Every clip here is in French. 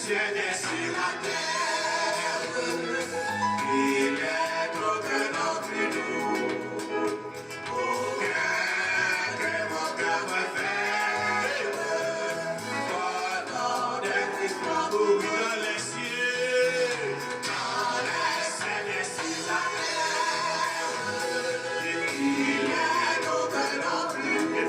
ciel et sur la terre. Il est trop grand pour nous. Aucun que mon cœur me fait. Pendant des coups pour dans les cieux. Dans les ciels et sur la terre. Il est trop grand pour nous.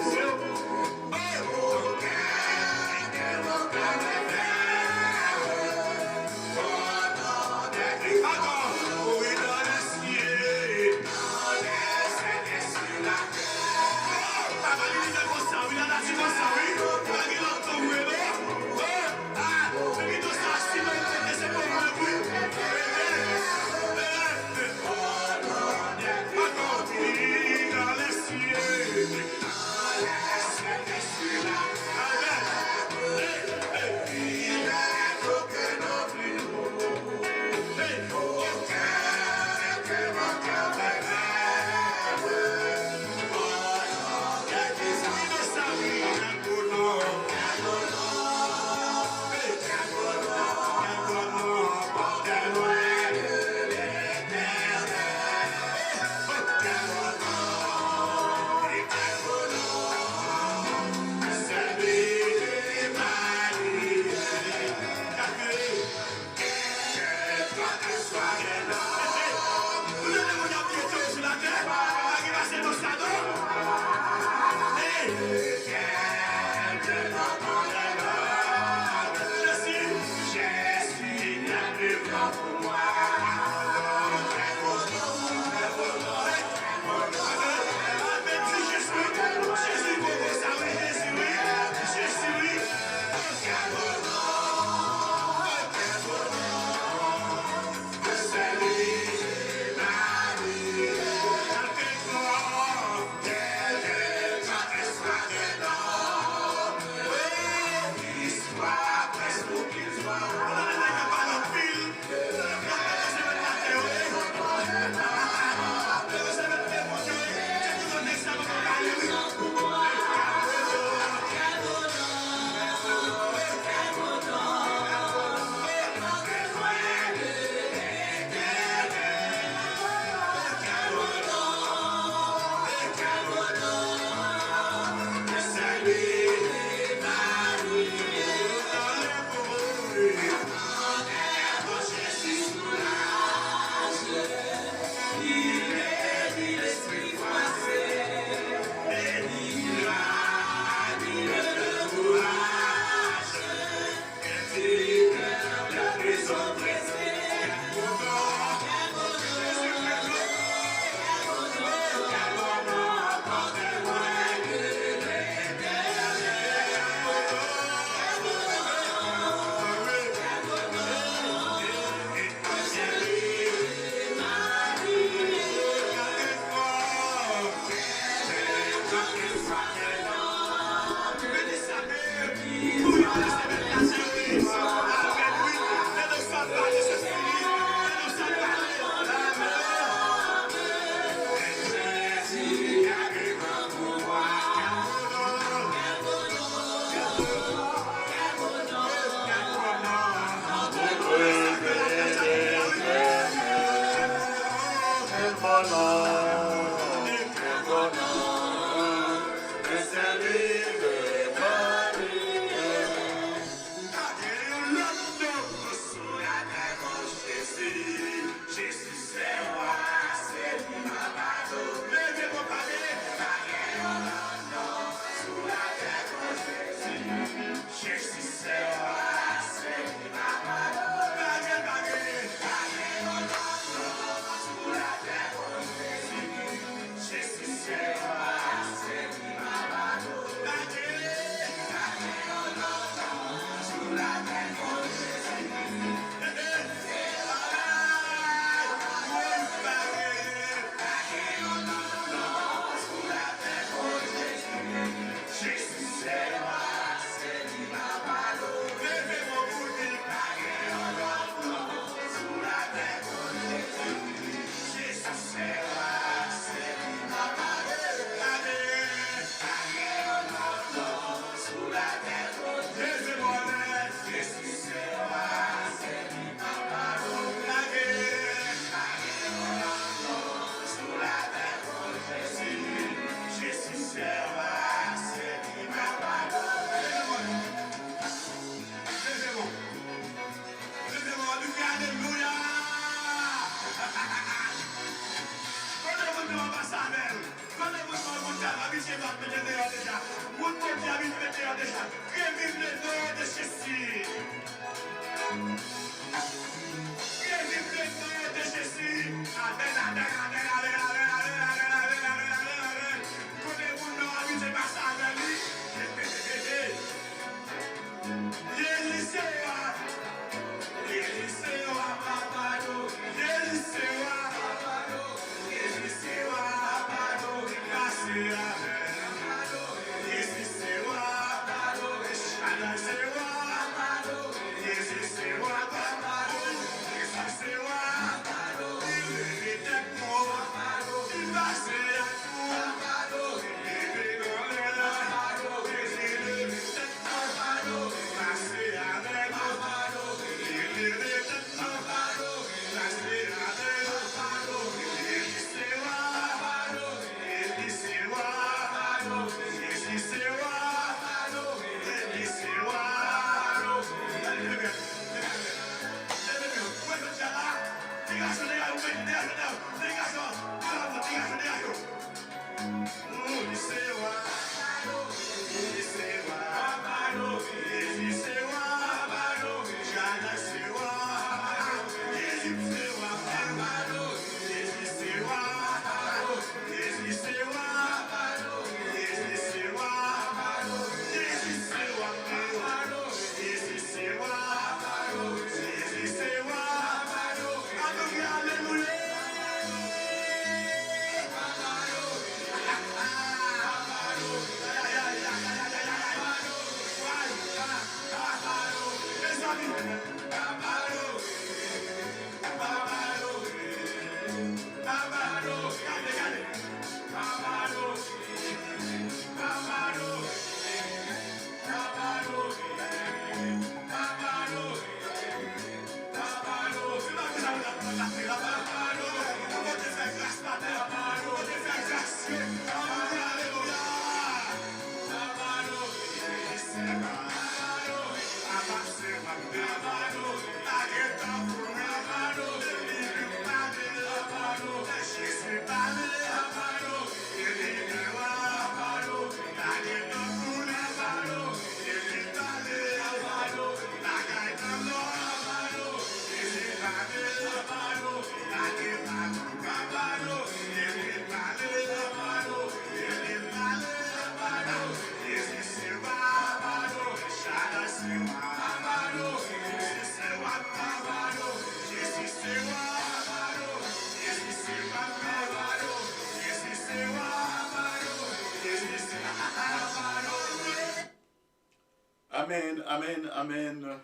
Amen, amen, amen.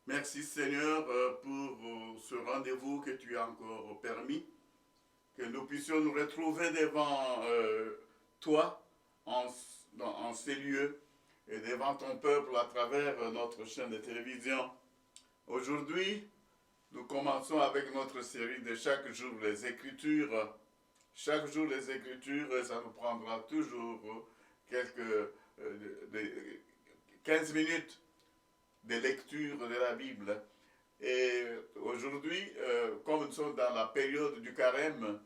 Merci Seigneur pour ce rendez-vous que tu as encore permis, que nous puissions nous retrouver devant toi en ces lieux et devant ton peuple à travers notre chaîne de télévision. Aujourd'hui, nous commençons avec notre série de chaque jour les Écritures. Chaque jour les Écritures, et ça nous prendra toujours quelques 15 minutes de lecture de la Bible. Et aujourd'hui, comme nous sommes dans la période du carême,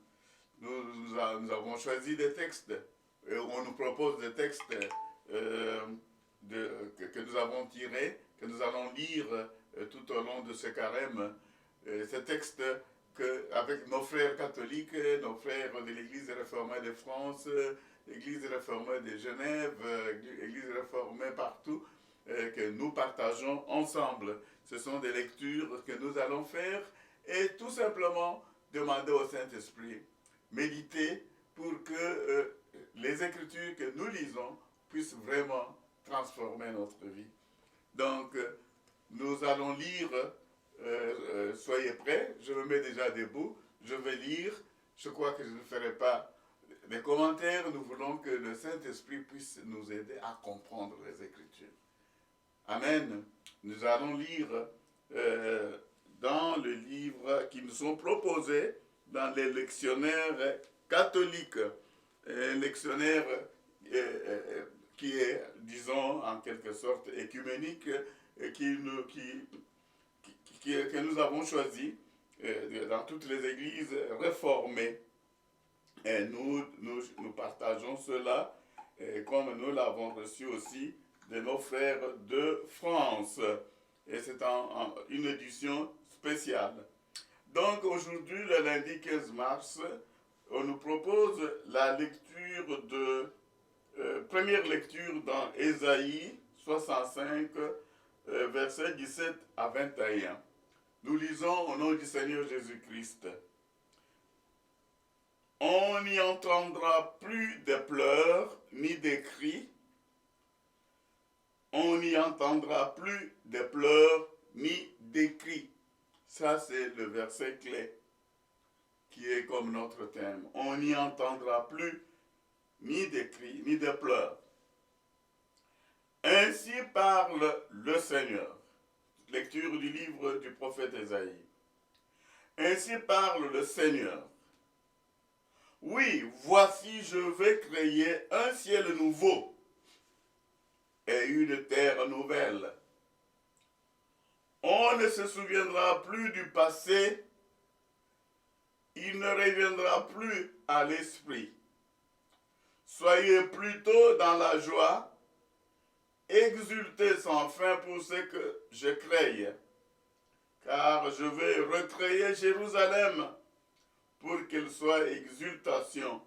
nous avons choisi des textes. On nous propose des textes que nous avons tirés, que nous allons lire tout au long de ce carême. Ces textes avec nos frères catholiques, nos frères de l'Église réformée de France, l'Église réformée de Genève, l'Église réformée partout, que nous partageons ensemble. Ce sont des lectures que nous allons faire et tout simplement demander au Saint-Esprit, méditer pour que les Écritures que nous lisons puissent vraiment transformer notre vie. Donc, nous allons lire, soyez prêts, je me mets déjà debout, je vais lire, je crois que je ne ferai pas des commentaires, nous voulons que le Saint-Esprit puisse nous aider à comprendre les Écritures. Amen. Nous allons lire dans le livre qui nous sont proposés dans les lectionnaires catholiques, un lectionnaire qui est, disons, en quelque sorte écuménique, que nous avons choisi dans toutes les églises réformées. Et nous partageons cela, et comme nous l'avons reçu aussi de nos frères de France. Et c'est une édition spéciale. Donc aujourd'hui, le lundi 15 mars, on nous propose la lecture première lecture dans Ésaïe 65, versets 17 à 21. Nous lisons au nom du Seigneur Jésus-Christ. On n'y entendra plus de pleurs ni de cris. On n'y entendra plus de pleurs ni de cris. Ça, c'est le verset clé qui est comme notre thème. On n'y entendra plus ni de cris, ni de pleurs. Ainsi parle le Seigneur. Lecture du livre du prophète Ésaïe. Ainsi parle le Seigneur. Oui, voici, je vais créer un ciel nouveau et une terre nouvelle. On ne se souviendra plus du passé, il ne reviendra plus à l'esprit. Soyez plutôt dans la joie, exultez sans fin pour ce que je crée, car je vais recréer Jérusalem pour qu'elle soit exultation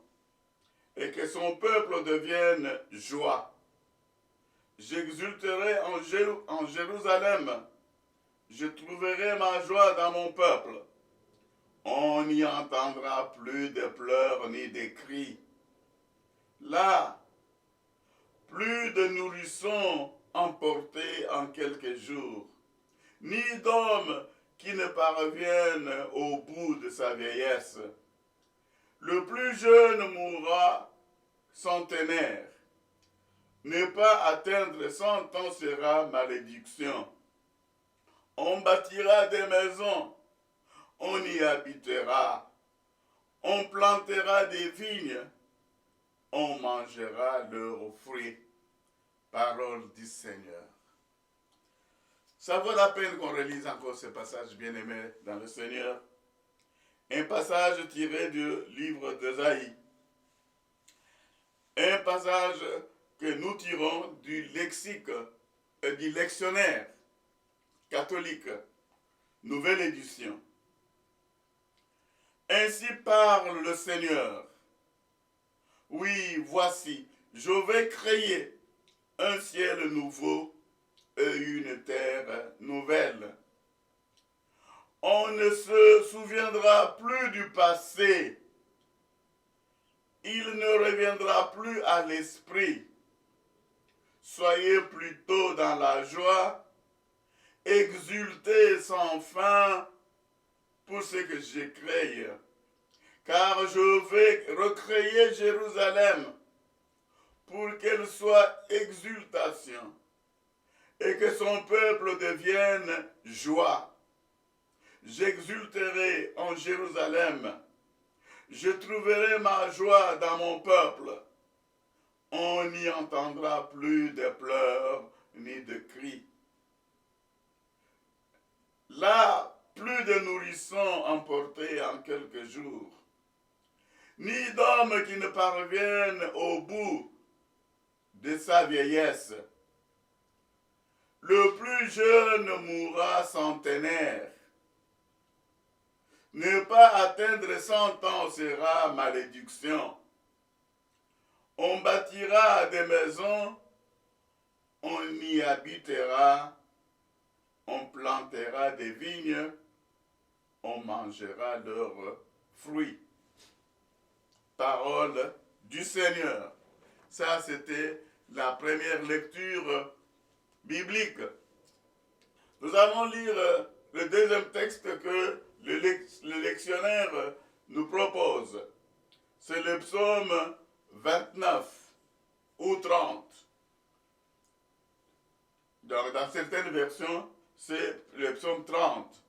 et que son peuple devienne joie. J'exulterai en Jérusalem, je trouverai ma joie dans mon peuple. On n'y entendra plus de pleurs ni de cris. Là, plus de nourrissons emportés en quelques jours, ni d'hommes qui ne parviennent au bout de sa vieillesse. Le plus jeune mourra centenaire. Ne pas atteindre 100 ans sera malédiction. On bâtira des maisons, on y habitera, on plantera des vignes, on mangera leurs fruits. Parole du Seigneur. Ça vaut la peine qu'on relise encore ce passage bien-aimé dans le Seigneur. Un passage tiré du livre d'Ésaïe. Un passage que nous tirons du lexique, du lectionnaire catholique, nouvelle édition. Ainsi parle le Seigneur. Oui, voici, je vais créer un ciel nouveau et une terre nouvelle. On ne se souviendra plus du passé. Il ne reviendra plus à l'esprit. Soyez plutôt dans la joie, exultez sans fin pour ce que j'ai créé. Car je vais recréer Jérusalem pour qu'elle soit exultation et que son peuple devienne joie. J'exulterai en Jérusalem, je trouverai ma joie dans mon peuple. On n'y entendra plus de pleurs ni de cris. Là, plus de nourrissons emportés en quelques jours, ni d'hommes qui ne parviennent au bout de sa vieillesse. Le plus jeune mourra centenaire. Ne pas atteindre 100 ans sera malédiction. On bâtira des maisons, on y habitera, on plantera des vignes, on mangera leurs fruits. Parole du Seigneur. Ça, c'était la première lecture biblique. Nous allons lire le deuxième texte que le lectionnaire nous propose. C'est le psaume 29 ou 30. Donc, dans certaines versions, c'est le psaume 30.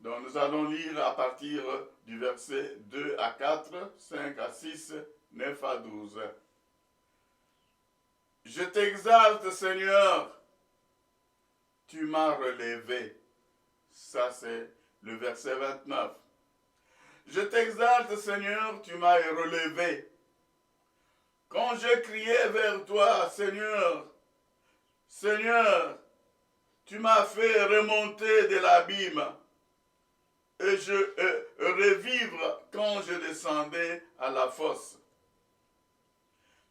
Donc, nous allons lire à partir du verset 2 à 4, 5 à 6, 9 à 12. Je t'exalte, Seigneur, tu m'as relevé. Ça, c'est le verset 29. Je t'exalte, Seigneur, tu m'as relevé. Quand je criais vers toi, Seigneur, Seigneur, tu m'as fait remonter de l'abîme et je revivre quand je descendais à la fosse.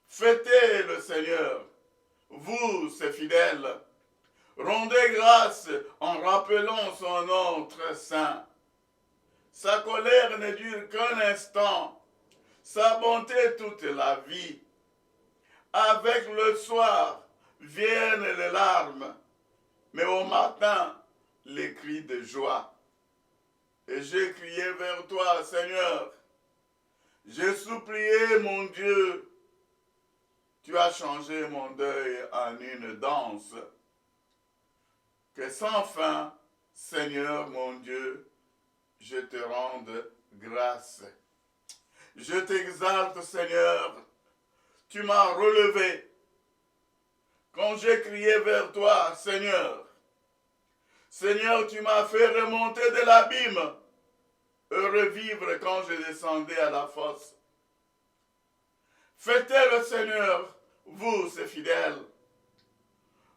Fêtez le Seigneur, vous, ses fidèles. Rendez grâce en rappelant son nom très saint. Sa colère ne dure qu'un instant, sa bonté toute la vie. Avec le soir viennent les larmes, mais au matin, les cris de joie. Et j'ai crié vers toi, Seigneur. J'ai supplié, mon Dieu. Tu as changé mon deuil en une danse. Que sans fin, Seigneur, mon Dieu, je te rende grâce. Je t'exalte, Seigneur. Tu m'as relevé. Quand j'ai crié vers toi, Seigneur, Seigneur, tu m'as fait remonter de l'abîme et revivre quand je descendais à la fosse. Fêtez le Seigneur, vous, ses fidèles.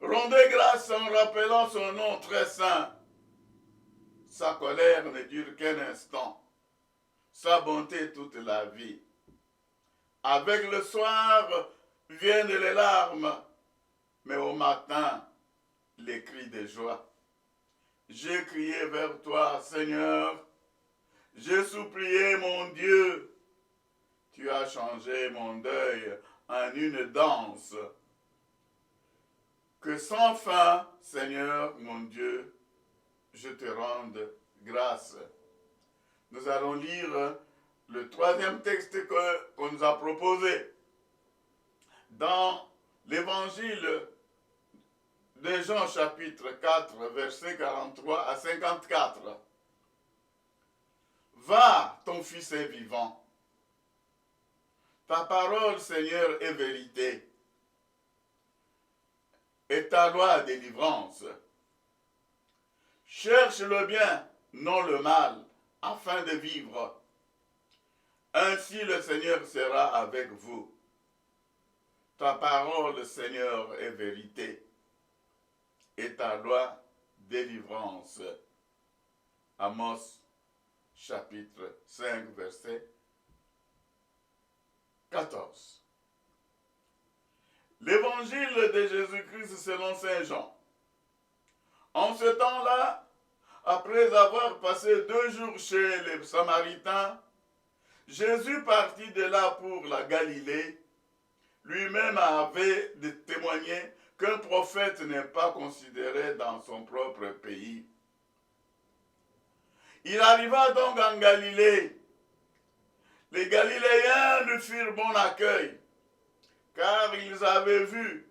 Rendez grâce en rappelant son nom très saint. Sa colère ne dure qu'un instant, sa bonté toute la vie. Avec le soir viennent les larmes, mais au matin, les cris de joie. J'ai crié vers toi, Seigneur. J'ai supplié, mon Dieu. Tu as changé mon deuil en une danse. Que sans fin, Seigneur, mon Dieu, je te rende grâce. Nous allons lire le troisième texte qu'on nous a proposé. Dans l'évangile de Jean chapitre 4, versets 43 à 54. Va, ton fils est vivant. Ta parole, Seigneur, est vérité. Et ta loi délivrance. Cherche le bien, non le mal, afin de vivre. Ainsi le Seigneur sera avec vous. Ta parole, Seigneur, est vérité. Et ta loi, délivrance. Amos, chapitre 5, verset 14. L'évangile de Jésus-Christ selon Saint Jean. En ce temps-là, après avoir passé 2 jours chez les Samaritains, Jésus partit de là pour la Galilée. Lui-même avait témoigné qu'un prophète n'est pas considéré dans son propre pays. Il arriva donc en Galilée. Les Galiléens lui firent bon accueil, car ils avaient vu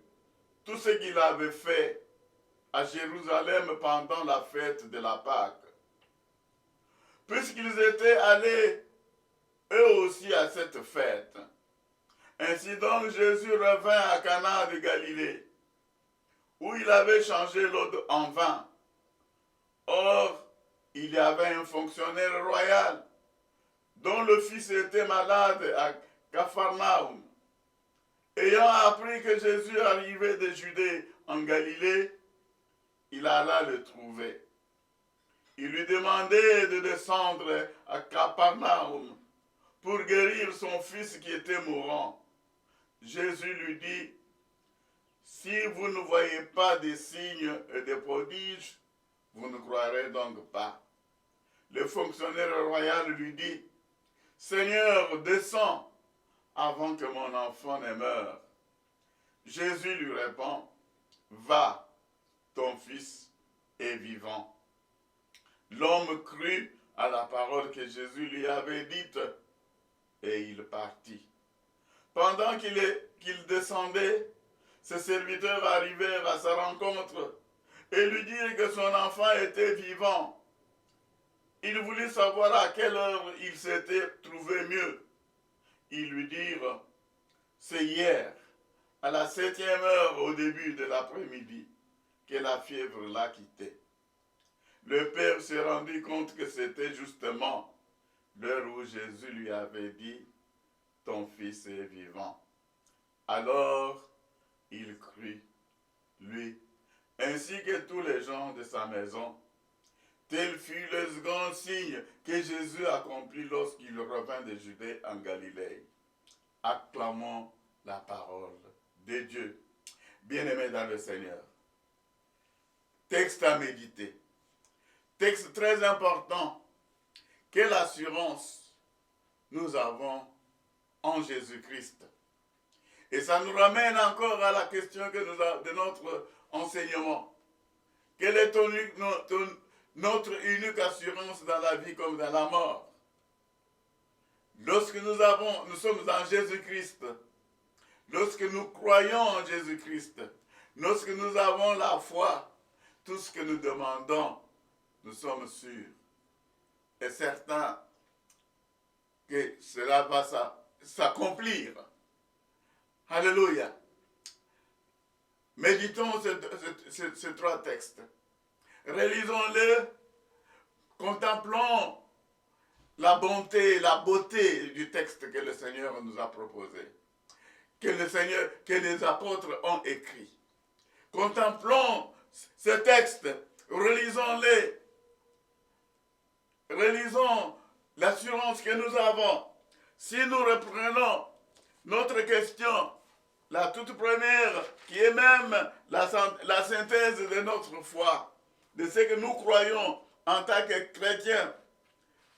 tout ce qu'il avait fait à Jérusalem pendant la fête de la Pâque. Puisqu'ils étaient allés eux aussi à cette fête. Ainsi donc Jésus revint à Cana de Galilée, où il avait changé l'eau en vin. Or, il y avait un fonctionnaire royal, dont le fils était malade à Capharnaüm. Ayant appris que Jésus arrivait de Judée en Galilée, il alla le trouver. Il lui demandait de descendre à Capharnaüm pour guérir son fils qui était mourant. Jésus lui dit, si vous ne voyez pas des signes et des prodiges, vous ne croirez donc pas. Le fonctionnaire royal lui dit, Seigneur, descends avant que mon enfant ne meure. Jésus lui répond, va, ton fils est vivant. L'homme crut à la parole que Jésus lui avait dite et il partit. Pendant qu'il descendait, ses serviteurs arrivèrent à sa rencontre et lui dirent que son enfant était vivant. Il voulut savoir à quelle heure il s'était trouvé mieux. Ils lui dirent, c'est hier, à la 7e heure au début de l'après-midi, que la fièvre l'a quitté. Le père s'est rendu compte que c'était justement l'heure où Jésus lui avait dit, ton fils est vivant. Alors il crut, lui, ainsi que tous les gens de sa maison. Tel fut le second signe que Jésus accomplit lorsqu'il revint de Judée en Galilée. Acclamons la parole de Dieu. Bien-aimés dans le Seigneur. Texte à méditer. Texte très important. Quelle assurance nous avons en Jésus-Christ. Et ça nous ramène encore à la question de notre enseignement. Quelle est notre unique assurance dans la vie comme dans la mort? Lorsque nous sommes en Jésus-Christ, lorsque nous croyons en Jésus-Christ, lorsque nous avons la foi, tout ce que nous demandons, nous sommes sûrs et certains que cela va s'accomplir. Alléluia. Méditons ces trois textes. Relisons-les, contemplons la bonté, la beauté du texte que le Seigneur nous a proposé, que les apôtres ont écrit. Contemplons ces textes, relisons-les, relisons l'assurance que nous avons. Si nous reprenons notre question, la toute première, qui est même la synthèse de notre foi, de ce que nous croyons en tant que chrétiens.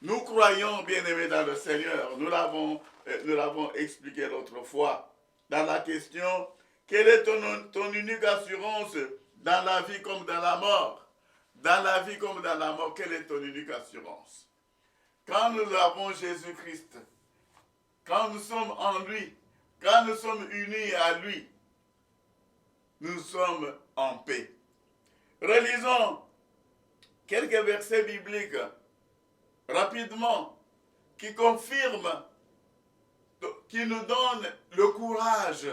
Nous croyons, bien-aimés dans le Seigneur. Nous l'avons expliqué l'autre fois. Dans la question, quelle est ton unique assurance dans la vie comme dans la mort? Dans la vie comme dans la mort, quelle est ton unique assurance? Quand nous avons Jésus-Christ, quand nous sommes en lui, quand nous sommes unis à lui, nous sommes en paix. Relisons quelques versets bibliques rapidement qui confirment, qui nous donnent le courage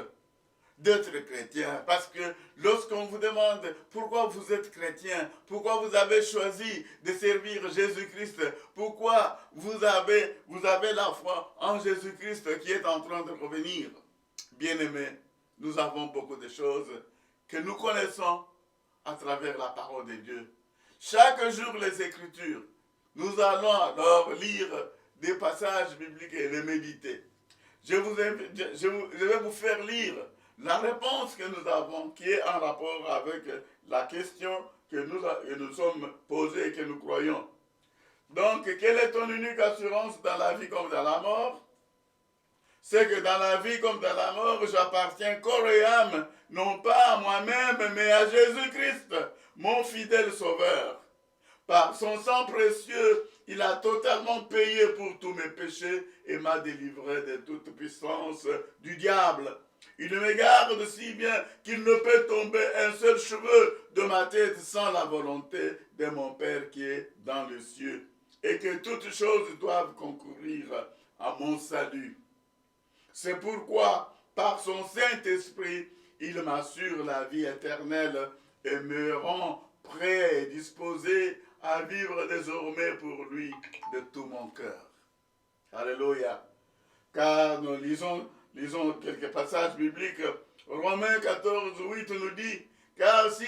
d'être chrétien. Parce que lorsqu'on vous demande pourquoi vous êtes chrétien, pourquoi vous avez choisi de servir Jésus-Christ, pourquoi vous avez la foi en Jésus-Christ qui est en train de revenir, bien-aimés, nous avons beaucoup de choses que nous connaissons à travers la parole de Dieu. Chaque jour, les Écritures, nous allons alors lire des passages bibliques et les méditer. Je vais vous faire lire la réponse que nous avons, qui est en rapport avec la question que nous sommes posée et que nous croyons. Donc, quelle est ton unique assurance dans la vie comme dans la mort? C'est que dans la vie comme dans la mort, j'appartiens corps et âme, non pas à moi-même, mais à Jésus-Christ, mon fidèle Sauveur. Par son sang précieux, il a totalement payé pour tous mes péchés et m'a délivré de toute puissance du diable. Il me garde si bien qu'il ne peut tomber un seul cheveu de ma tête sans la volonté de mon Père qui est dans les cieux, et que toutes choses doivent concourir à mon salut. C'est pourquoi, par son Saint-Esprit, il m'assure la vie éternelle et me rend prêt et disposé à vivre désormais pour lui de tout mon cœur. Alléluia. Car nous lisons quelques passages bibliques. Romains 14, 8 nous dit, car si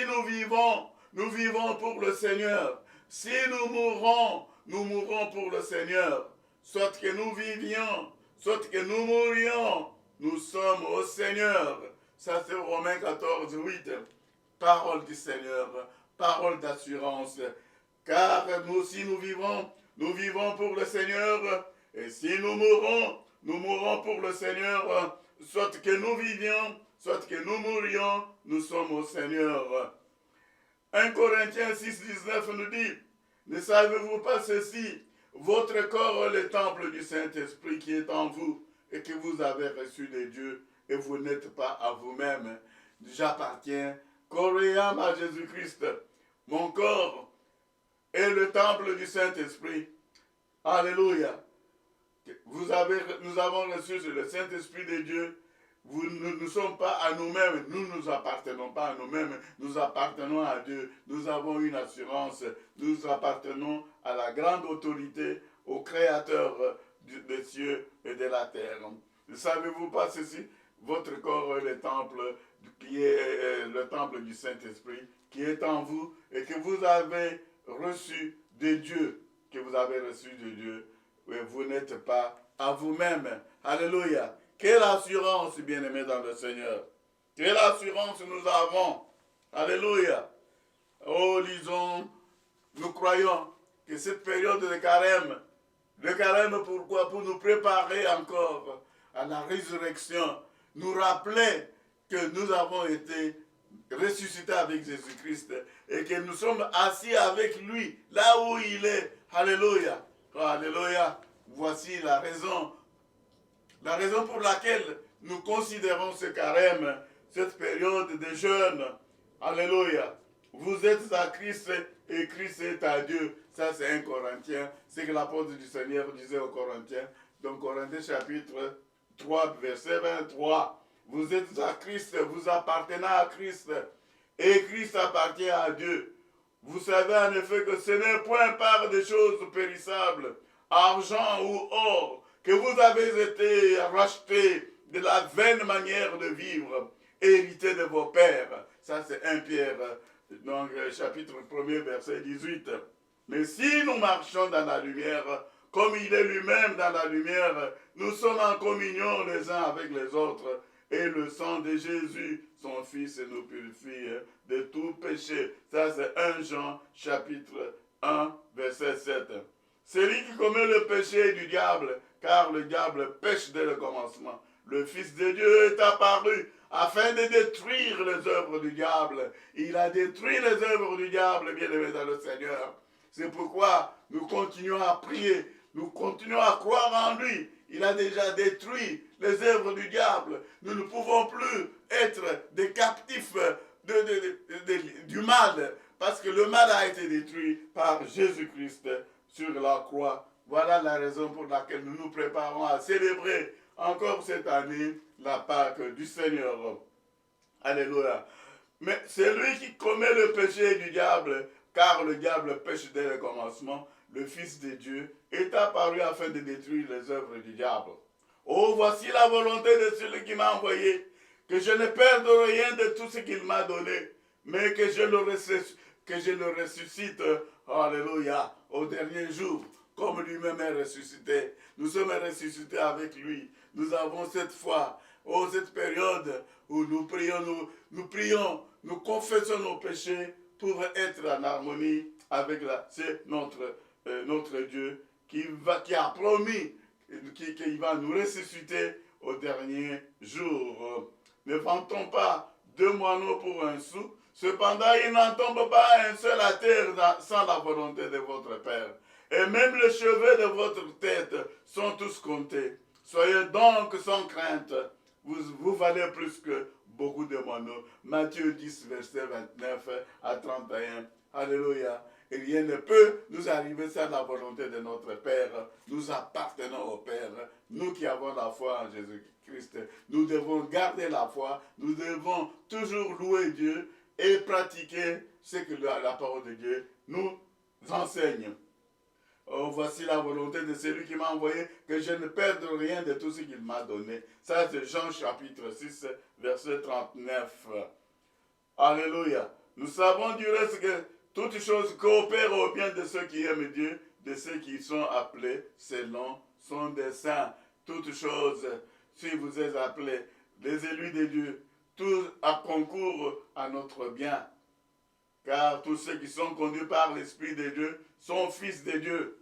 nous vivons pour le Seigneur. Si nous mourrons pour le Seigneur. Soit que nous vivions, soit que nous mourions, nous sommes au Seigneur. Ça c'est Romains 14, 8. Parole du Seigneur, parole d'assurance. Car si nous vivons pour le Seigneur. Et si nous mourons pour le Seigneur. Soit que nous vivions, soit que nous mourions, nous sommes au Seigneur. 1 Corinthiens 6, 19 nous dit, ne savez-vous pas ceci? Votre corps est le temple du Saint-Esprit qui est en vous et que vous avez reçu de Dieu et vous n'êtes pas à vous-même. J'appartiens corps et âme à Jésus-Christ. Mon corps est le temple du Saint-Esprit. Alléluia. Nous avons reçu le Saint-Esprit de Dieu. Nous ne sommes pas à nous-mêmes, nous ne nous appartenons pas à nous-mêmes, nous appartenons à Dieu. Nous avons une assurance, nous appartenons à la grande autorité, au Créateur des cieux et de la terre. Ne savez-vous pas ceci? Votre corps est le temple qui est le temple du Saint-Esprit qui est en vous et que vous avez reçu de Dieu, que vous avez reçu de Dieu. Et vous n'êtes pas à vous-même. Alléluia. Quelle assurance, bien-aimés dans le Seigneur. Quelle assurance nous avons. Alléluia. Oh, lisons, nous croyons que cette période de carême, pourquoi? Pour nous préparer encore à la résurrection, nous rappeler que nous avons été ressuscités avec Jésus-Christ et que nous sommes assis avec lui, là où il est. Alléluia. Oh, alléluia. Voici la raison pour laquelle nous considérons ce carême, cette période de jeûne. Alléluia. Vous êtes à Christ et Christ est à Dieu. Ça, c'est 1 Corinthiens. C'est que l'apôtre du Seigneur disait aux Corinthiens. Donc, Corinthiens chapitre 3, verset 23. Vous êtes à Christ, vous appartenez à Christ. Et Christ appartient à Dieu. Vous savez en effet que ce n'est point par des choses périssables, argent ou or, que vous avez été rachetés de la vaine manière de vivre, hérité de vos pères. Ça, c'est 1 Pierre, donc, chapitre 1er, verset 18. Mais si nous marchons dans la lumière, comme il est lui-même dans la lumière, nous sommes en communion les uns avec les autres. Et le sang de Jésus, son Fils, nous purifie de tout péché. Ça, c'est 1 Jean, chapitre 1, verset 7. Celui qui commet le péché du diable, car le diable pêche dès le commencement. Le Fils de Dieu est apparu afin de détruire les œuvres du diable. Il a détruit les œuvres du diable, bien-aimés dans le Seigneur. C'est pourquoi nous continuons à prier, nous continuons à croire en lui. Il a déjà détruit les œuvres du diable. Nous ne pouvons plus être des captifs du mal, parce que le mal a été détruit par Jésus-Christ sur la croix. Voilà la raison pour laquelle nous nous préparons à célébrer encore cette année la Pâque du Seigneur. Alléluia. Mais celui qui commet le péché du diable, car le diable pêche dès le commencement, le Fils de Dieu est apparu afin de détruire les œuvres du diable. Oh, voici la volonté de celui qui m'a envoyé, que je ne perde rien de tout ce qu'il m'a donné, mais que je le ressuscite, alléluia, au dernier jour, comme lui-même est ressuscité. Nous sommes ressuscités avec lui. Nous avons cette foi, oh, cette période où nous prions, nous confessons nos péchés pour être en harmonie avec c'est notre Dieu qui a promis qu'il va nous ressusciter au dernier jour. Ne vantons pas 2 moineaux pour un sou. Cependant, il n'en tombe pas un seul à terre sans la volonté de votre Père. Et même les cheveux de votre tête sont tous comptés. Soyez donc sans crainte. Vous valez plus que beaucoup de moineaux. Matthieu 10, verset 29 à 31. Alléluia. Et rien ne peut nous arriver sans la volonté de notre Père. Nous appartenons au Père. Nous qui avons la foi en Jésus-Christ, nous devons garder la foi. Nous devons toujours louer Dieu et pratiquer ce que la parole de Dieu nous enseigne. Oh, voici la volonté de celui qui m'a envoyé, que je ne perde rien de tout ce qu'il m'a donné. Ça, c'est Jean chapitre 6, verset 39. Alléluia. Nous savons du reste que toutes choses coopèrent au bien de ceux qui aiment Dieu, de ceux qui sont appelés selon son dessein. Toutes choses, si vous êtes appelés, les élus de Dieu, tout concourt à notre bien. Car tous ceux qui sont conduits par l'Esprit de Dieu sont fils de Dieu.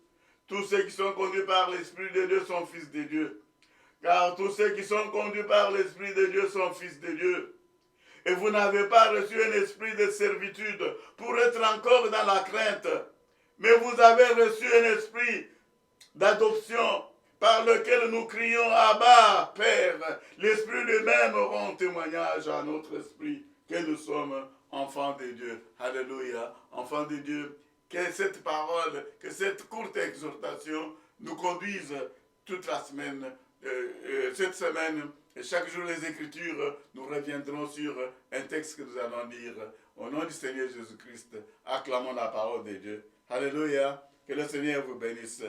Tous ceux qui sont conduits par l'Esprit de Dieu sont fils de Dieu. Car tous ceux qui sont conduits par l'Esprit de Dieu sont fils de Dieu. Et vous n'avez pas reçu un esprit de servitude pour être encore dans la crainte, mais vous avez reçu un esprit d'adoption par lequel nous crions Abba, Père. L'Esprit lui-même rend témoignage à notre esprit que nous sommes enfants de Dieu. Alléluia, enfants de Dieu. Que cette parole, que cette courte exhortation nous conduise toute la semaine, cette semaine, et chaque jour les Écritures, nous reviendrons sur un texte que nous allons lire. Au nom du Seigneur Jésus-Christ, acclamons la parole de Dieu. Alléluia, que le Seigneur vous bénisse.